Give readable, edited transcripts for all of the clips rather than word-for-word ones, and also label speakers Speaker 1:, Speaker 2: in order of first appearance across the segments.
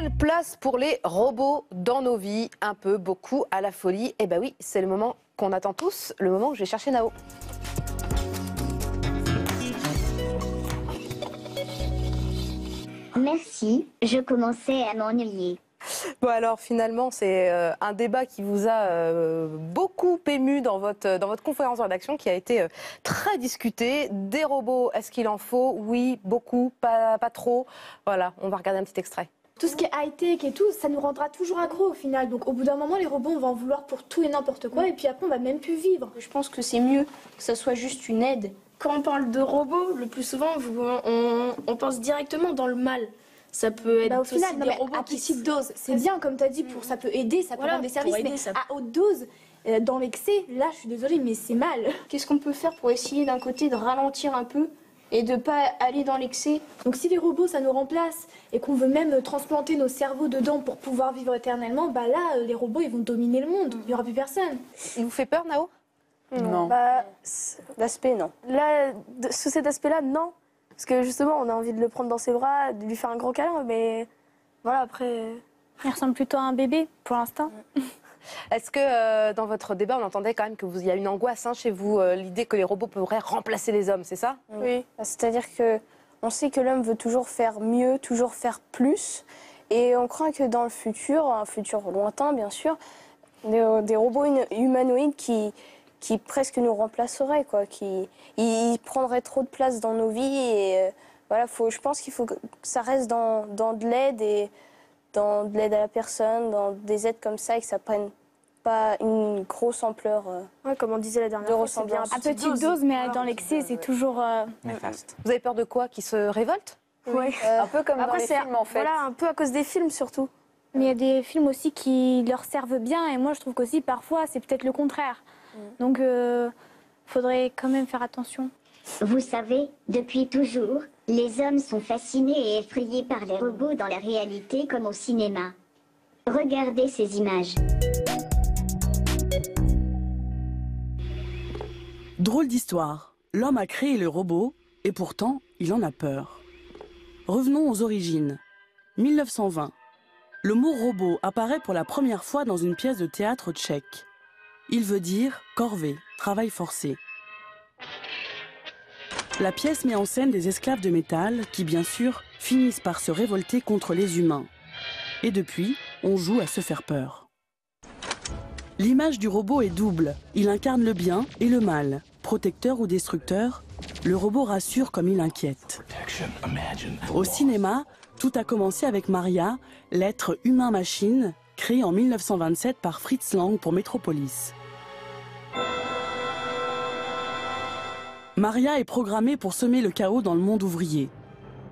Speaker 1: Quelle place pour les robots dans nos vies? Un peu, beaucoup, à la folie. Eh ben oui, c'est le moment qu'on attend tous, le moment où je vais chercher Nao.
Speaker 2: Merci, je commençais à m'ennuyer.
Speaker 1: Bon alors finalement c'est un débat qui vous a beaucoup ému dans votre conférence de rédaction qui a été très discuté. Des robots, est-ce qu'il en faut? Oui, beaucoup, pas trop. Voilà, on va regarder un petit extrait.
Speaker 3: Tout ce qui est high-tech et tout, ça nous rendra toujours accro au final. Donc au bout d'un moment, les robots, on va en vouloir pour tout et n'importe quoi. Et puis après, on va même plus vivre.
Speaker 4: Je pense que c'est mieux que ça soit juste une aide. Quand on parle de robots, le plus souvent, on pense directement dans le mal. Ça peut être
Speaker 3: Au final,
Speaker 4: aussi des robots
Speaker 3: à petite dose, c'est bien comme tu as dit, ça peut aider, ça peut rendre des services,
Speaker 4: aider,
Speaker 3: mais
Speaker 4: ça...
Speaker 3: à haute dose, dans l'excès, là je suis désolée, mais c'est mal.
Speaker 4: Qu'est-ce qu'on peut faire pour essayer d'un côté de ralentir un peu et de pas aller dans l'excès?
Speaker 3: Donc si les robots ça nous remplace et qu'on veut même transplanter nos cerveaux dedans pour pouvoir vivre éternellement, bah là les robots ils vont dominer le monde, il n'y aura plus personne.
Speaker 1: Il vous fait peur, Nao?
Speaker 5: Non.
Speaker 4: L'aspect, non.
Speaker 5: Là, sous cet aspect-là, non. Parce que justement, on a envie de le prendre dans ses bras, de lui faire un gros câlin, mais voilà, après...
Speaker 6: Il ressemble plutôt à un bébé, pour l'instant.
Speaker 1: Est-ce que dans votre débat, on entendait quand même qu'il y a une angoisse chez vous, l'idée que les robots pourraient remplacer les hommes, c'est ça?
Speaker 5: Oui.
Speaker 7: C'est-à-dire qu'on sait que l'homme veut toujours faire mieux, toujours faire plus. Et on craint que dans le futur, un futur lointain bien sûr, des robots humanoïdes qui presque nous remplaceraient, quoi, ils prendraient trop de place dans nos vies. Et voilà, je pense qu'il faut que ça reste dans de l'aide et dans de l'aide à la personne, dans des aides comme ça et que ça prenne pas une grosse ampleur.
Speaker 5: Ouais, comme on disait la dernière fois, c'est bien
Speaker 6: À petite dose, mais dans l'excès, c'est toujours...
Speaker 8: Néfaste.
Speaker 1: Vous avez peur de quoi? Qu'ils se révoltent?
Speaker 5: Oui.
Speaker 7: Un peu comme dans les films en fait.
Speaker 5: Voilà, un peu à cause des films surtout.
Speaker 6: Mais il y a des films aussi qui leur servent bien, et moi je trouve qu'aussi parfois c'est peut-être le contraire. Donc faudrait quand même faire attention.
Speaker 2: Vous savez, depuis toujours, les hommes sont fascinés et effrayés par les robots dans la réalité comme au cinéma. Regardez ces images.
Speaker 9: Drôle d'histoire. L'homme a créé le robot et pourtant, il en a peur. Revenons aux origines. 1920. Le mot robot apparaît pour la première fois dans une pièce de théâtre tchèque. Il veut dire corvée, travail forcé. La pièce met en scène des esclaves de métal qui, bien sûr, finissent par se révolter contre les humains. Et depuis, on joue à se faire peur. L'image du robot est double. Il incarne le bien et le mal. Protecteur ou destructeur, le robot rassure comme il inquiète. Au cinéma, tout a commencé avec Maria, l'être humain-machine, créé en 1927 par Fritz Lang pour Metropolis. Maria est programmée pour semer le chaos dans le monde ouvrier.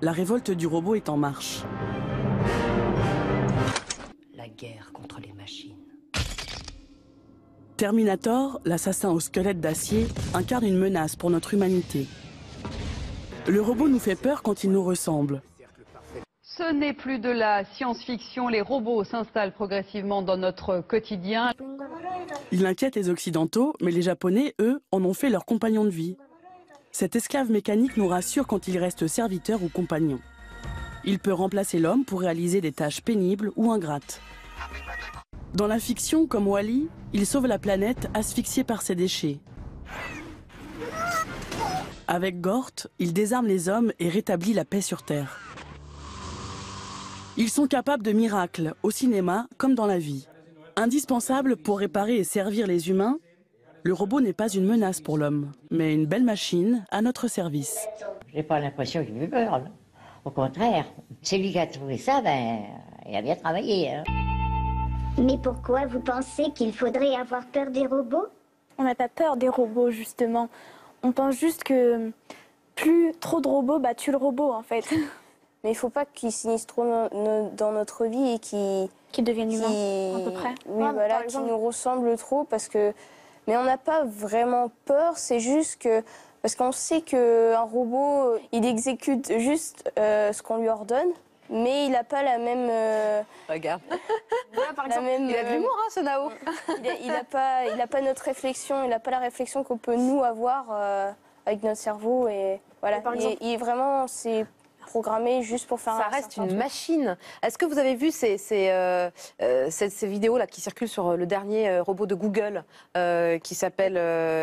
Speaker 9: La révolte du robot est en marche.
Speaker 10: La guerre contre les machines.
Speaker 9: Terminator, l'assassin au squelette d'acier, incarne une menace pour notre humanité. Le robot nous fait peur quand il nous ressemble.
Speaker 11: Ce n'est plus de la science-fiction, les robots s'installent progressivement dans notre quotidien.
Speaker 9: Il inquiète les Occidentaux, mais les Japonais, eux, en ont fait leur compagnon de vie. Cet esclave mécanique nous rassure quand il reste serviteur ou compagnon. Il peut remplacer l'homme pour réaliser des tâches pénibles ou ingrates. Dans la fiction, comme Wall-E, il sauve la planète asphyxiée par ses déchets. Avec Gort, il désarme les hommes et rétablit la paix sur Terre. Ils sont capables de miracles, au cinéma comme dans la vie. Indispensable pour réparer et servir les humains, le robot n'est pas une menace pour l'homme, mais une belle machine à notre service.
Speaker 12: J'ai pas l'impression qu'il me fait peur. Au contraire, celui qui a trouvé ça, il a bien travaillé.
Speaker 2: Mais pourquoi vous pensez qu'il faudrait avoir peur des robots?
Speaker 6: On n'a pas peur des robots, justement. On pense juste que plus trop de robots, tue le robot, en fait.
Speaker 7: Mais il ne faut pas qu'ils s'initient trop dans notre vie et
Speaker 6: qu'ils deviennent humains, à peu près.
Speaker 7: Oui, voilà, qu'ils nous ressemblent trop parce que... Mais on n'a pas vraiment peur, c'est juste que... Parce qu'on sait qu'un robot, il exécute juste ce qu'on lui ordonne, mais il n'a pas la même...
Speaker 1: Regarde.
Speaker 7: Voilà, par exemple,
Speaker 1: il a de l'humour, ce Nao.
Speaker 7: Il n'a pas notre réflexion, il n'a pas la réflexion qu'on peut nous avoir avec notre cerveau. Et voilà. Et vraiment, c'est programmé juste pour faire
Speaker 1: Ça reste une machine. Est-ce que vous avez vu ces vidéos-là qui circulent sur le dernier robot de Google qui s'appelle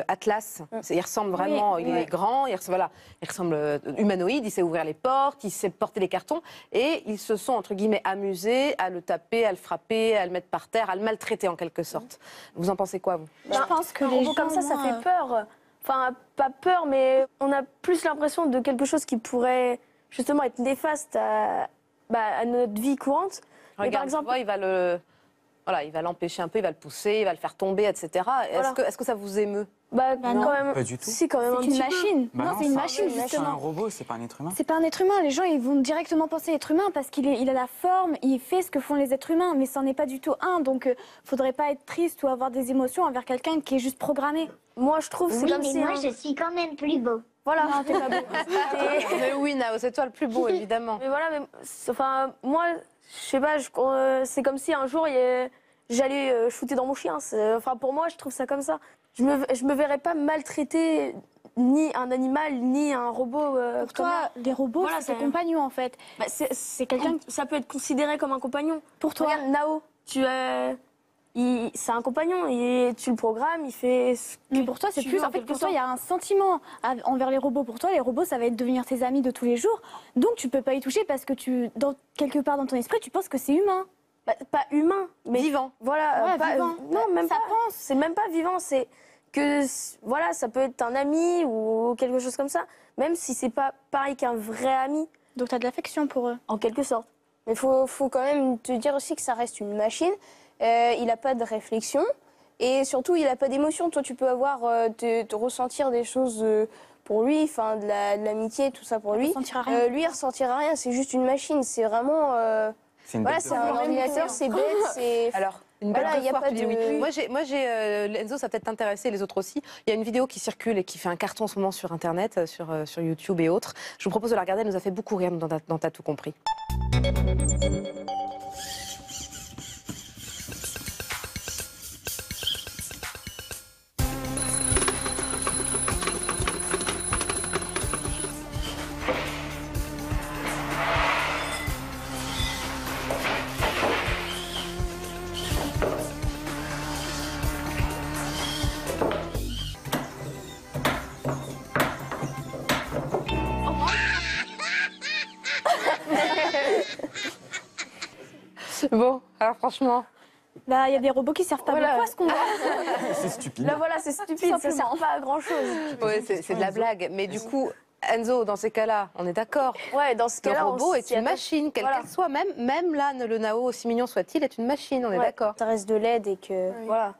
Speaker 1: Atlas? Il ressemble vraiment, il est grand, il ressemble humanoïde, il sait ouvrir les portes, il sait porter les cartons et ils se sont, entre guillemets, amusés à le taper, à le frapper, à le mettre par terre, à le maltraiter en quelque sorte. Vous en pensez quoi, vous?
Speaker 5: Je pense que les gens comme ça fait peur. Enfin, pas peur, mais on a plus l'impression de quelque chose qui pourrait justement être néfaste à notre vie courante.
Speaker 1: Regarde, mais par exemple, tu vois, il va l'empêcher un peu, il va le pousser, il va le faire tomber, etc. Voilà. Est-ce que ça vous émeut?
Speaker 5: Quand même.
Speaker 8: Pas du tout.
Speaker 5: Si, quand même.
Speaker 6: C'est une machine.
Speaker 8: Bah non,
Speaker 6: c'est une machine, justement.
Speaker 8: C'est un robot, c'est pas un être humain.
Speaker 6: C'est pas un être humain. Les gens, ils vont directement penser être humain parce il a la forme, il fait ce que font les êtres humains, mais c'en est pas du tout un. Donc, faudrait pas être triste ou avoir des émotions envers quelqu'un qui est juste programmé.
Speaker 5: Moi, je trouve
Speaker 2: oui, mais moi, je suis quand même plus beau.
Speaker 5: Voilà.
Speaker 6: Non, t'es pas beau.
Speaker 1: Mais oui, Nao, c'est toi le plus beau, évidemment.
Speaker 5: Mais voilà, enfin, moi, je sais pas, c'est comme si un jour, j'allais shooter dans mon chien. Enfin, pour moi, je trouve ça comme ça. Je me verrais pas maltraiter ni un animal, ni un robot.
Speaker 6: Pour toi, les robots,
Speaker 5: voilà,
Speaker 6: c'est tes compagnons, en fait.
Speaker 5: C'est quelqu'un. Ça peut être considéré comme un compagnon.
Speaker 6: Pour toi.
Speaker 5: Regarde, Nao, c'est un compagnon, tu le programmes, il fait ce
Speaker 6: mais pour toi, c'est plus. En fait, pour toi, il y a un sentiment envers les robots. Pour toi, les robots, ça va être devenir tes amis de tous les jours. Donc, tu peux pas y toucher parce que quelque part dans ton esprit, tu penses que c'est humain.
Speaker 5: Pas humain, mais
Speaker 1: vivant.
Speaker 5: Voilà,
Speaker 6: vivant.
Speaker 5: Non, même
Speaker 6: ça
Speaker 5: pas.
Speaker 6: pense.
Speaker 5: C'est même pas vivant. C'est que voilà, ça peut être un ami ou quelque chose comme ça, même si c'est pas pareil qu'un vrai ami.
Speaker 6: Donc, tu as de l'affection pour eux.
Speaker 5: En quelque sorte.
Speaker 7: Mais faut quand même te dire aussi que ça reste une machine. Il n'a pas de réflexion et surtout il n'a pas d'émotion. Toi, tu peux avoir te ressentir des choses pour lui, enfin de l'amitié, tout ça pour lui. Lui, il ressentira rien. C'est juste une machine. C'est vraiment. Voilà, c'est un ordinateur, c'est bête, c'est.
Speaker 1: Alors, une bête de foire,
Speaker 7: pas
Speaker 1: tu dis oui. Moi, j'ai Enzo, ça va peut-être t'intéresser, les autres aussi. Il y a une vidéo qui circule et qui fait un carton en ce moment sur Internet, sur YouTube et autres. Je vous propose de la regarder, elle nous a fait beaucoup rire dans T'as tout compris. Bon, alors franchement.
Speaker 6: Là, il y a des robots qui servent pas beaucoup à ce qu'on voit.
Speaker 8: C'est stupide.
Speaker 5: Là, voilà, c'est stupide, ça sert pas à grand chose.
Speaker 1: Oui, c'est de la blague. Mais du coup, Enzo, dans ces cas-là, on est d'accord.
Speaker 5: Ouais, dans ce cas-là,
Speaker 1: le robot est une machine, quelle qu'elle soit. Même là, le Nao, aussi mignon soit-il, est une machine, on est d'accord.
Speaker 7: Ça reste de l'aide et que.
Speaker 5: Voilà.